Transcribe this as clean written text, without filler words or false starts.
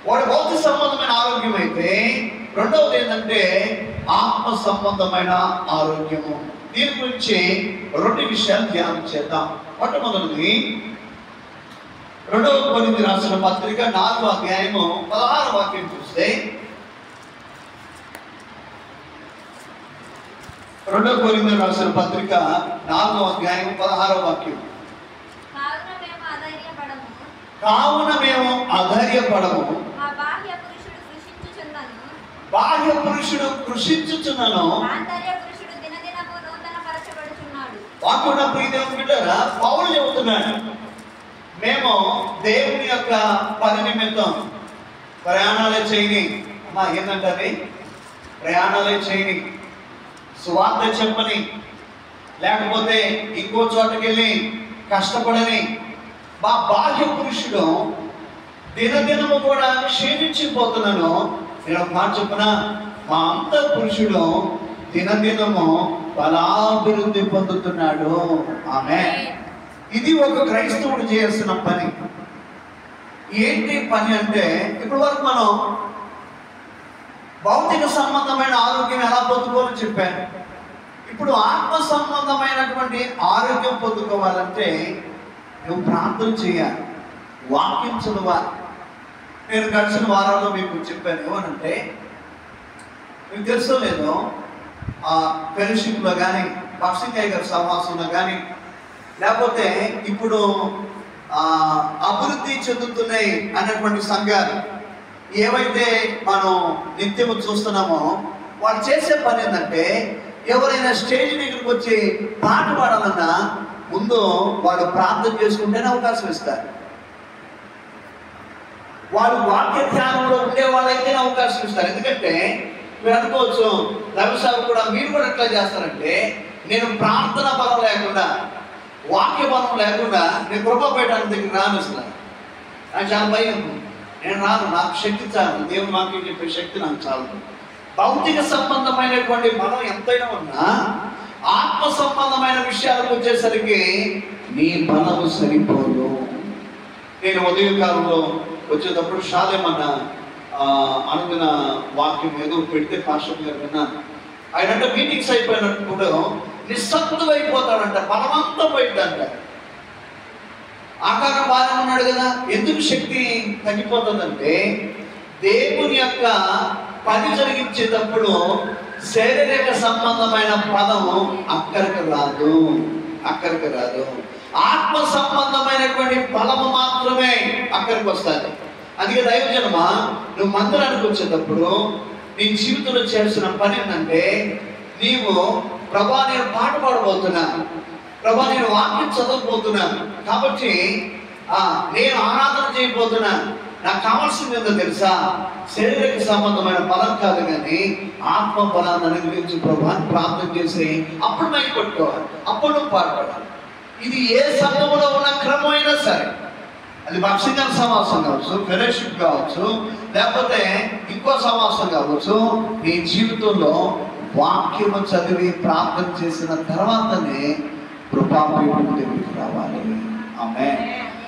వాడి భౌతిక సంబంధమైన ఆరోగ్యం అయితే, రెండవది ఏంటంటే ఆత్మ సంబంధమైన ఆరోగ్యము. దీని గురించి రెండు విషయాలు ధ్యానం చేద్దాం. మొట్టమొదటిది 2 కొరింథీయులకు రాసిన పత్రిక 4వ అధ్యాయము 16వ వాక్యం చూస్తే, 2 కొరింథీయులకు రాసిన పత్రిక 4వ అధ్యాయం 16వ వాక్యం. కావున మేము అధైర్యపడము, బాహ్య పురుషుడు కృషించుచున్నను, వాకున్న ప్రియదేవుని బిడ్డలారా, పౌలు చెబుతున్నాడు, మేము దేవుని యొక్క పని నిమిత్తం ప్రయాణాలే చేయని. అమ్మా ఏంటంటే ప్రయాణాలే చేయని, సువార్త చెప్పని, లేకపోతే ఇంకో చోటకి వెళ్ళి కష్టపడని మా బాహ్య పురుషుడు దినదినము కూడా క్షీణించిపోతున్నాను. నేను ఒక మాట చెప్పున, మా అంత పురుషుడు దినదినము బలాభివృద్ధి పొందుతున్నాడు. ఆమేన్. ఇది ఒక క్రైస్తవుడు చేయాల్సిన పని. ఏంటి పని అంటే, ఇప్పటి వరకు మనం భౌతిక సంబంధమైన ఆరోగ్యం ఎలా పొందుకోవాలని చెప్పాను. ఇప్పుడు ఆత్మ సంబంధమైనటువంటి ఆరోగ్యం పొందుకోవాలంటే నువ్వు ప్రార్థన చేయాలి, వాక్యం చదవాలి. నేను గడిచిన వారాల్లో మీకు చెప్పాను ఏమనంటే, మీకు తెలుసో లేదో ఫెలోషిప్లో కానీ, పక్షికాయ గారి సమాసంలో కానీ, లేకపోతే ఇప్పుడు అభివృద్ధి చెందుతున్నాయి అన్నటువంటి సంఘాలు ఏవైతే మనం నిత్యము చూస్తున్నామో, వాళ్ళు చేసే పని ఏంటంటే, ఎవరైనా స్టేజ్ దగ్గరికి వచ్చి పాట పాడాలన్నా ముందు వాళ్ళు ప్రార్థన చేసుకుంటేనే అవకాశం ఇస్తారు. వాళ్ళు వాక్య ధ్యానంలో ఉండే వాళ్ళైతేనే అవకాశం ఇస్తారు. ఎందుకంటే మీరు అనుకోవచ్చు, రవి సార్ కూడా మీరు కూడా ఎట్లా చేస్తారంటే, నేను ప్రార్థన బలం లేకుండా, వాక్య బలం లేకుండా నేను కృపపేయడానికి దగ్గర రాను. అసలు నాకు చాలా భయం, నేను రాను. నాకు శక్తి చాలు, దేవుడు వాక్యం చెప్పే శక్తి నాకు చాలు. భౌతిక సంబంధమైనటువంటి బలం ఎంతైనా ఉన్నా ఆత్మ సంబంధమైన విషయాలకు వచ్చేసరికి నీ బలము సరిపోదు. నేను ఉదయకాలంలో వచ్చేటప్పుడు షాలేమన్న అనుకున్న వాక్యం ఏదో పెడితే పాస్టర్ గారు విన్నాను. ఆయన అంటే మీటింగ్స్ అయిపోయినప్పుడు నిస్సత్తుగా అయిపోతాడంట, బలమంతా పోయిందంట. ఆకారం బాగానే ఉన్నాడు కదా, ఎందుకు శక్తి తగ్గిపోతుందంటే దేవుని యొక్క పని జరిగించేటప్పుడు శారీరక సంబంధమైన బలం అక్కడికి రాదు. ఆత్మ సంబంధమైనటువంటి బలము మాత్రమే అక్కడికి వస్తుంది. అందుకే దైవజనమ, నువ్వు మందిరానికి వచ్చేటప్పుడు నీ జీవితంలో చేయాల్సిన పని ఏంటంటే, నీవు ప్రభా నేను పాట పాడబోతున్నా, ప్రభా నేను వాక్యం చదవబోతున్నా, కాబట్టి నేను ఆరాధన చేయబోతున్నా, నాకు కావాల్సింది ఏందో తెలుసా, శారీరక సంబంధమైన బలం కాదు కానీ ఆత్మ బలాన్ని అనుగ్రహించి ప్రభాని ప్రార్థన చేసి అప్పుడు మైకి పట్టుకోవాలి, అప్పుడు నువ్వు పాడుకోవాలి. ఇది ఏ సంఘంలో ఉన్న క్రమం అయినా సరే, అది భక్తిగత సమాసం కావచ్చు, ఫెలోషిప్ కావచ్చు, లేకపోతే ఇంకో సమాసం కావచ్చు, నీ జీవితంలో వాక్యము చదివి ప్రార్థన చేసిన తర్వాతనే కృపాపీఠం దగ్గరికి రావాలి. ఆమేన్.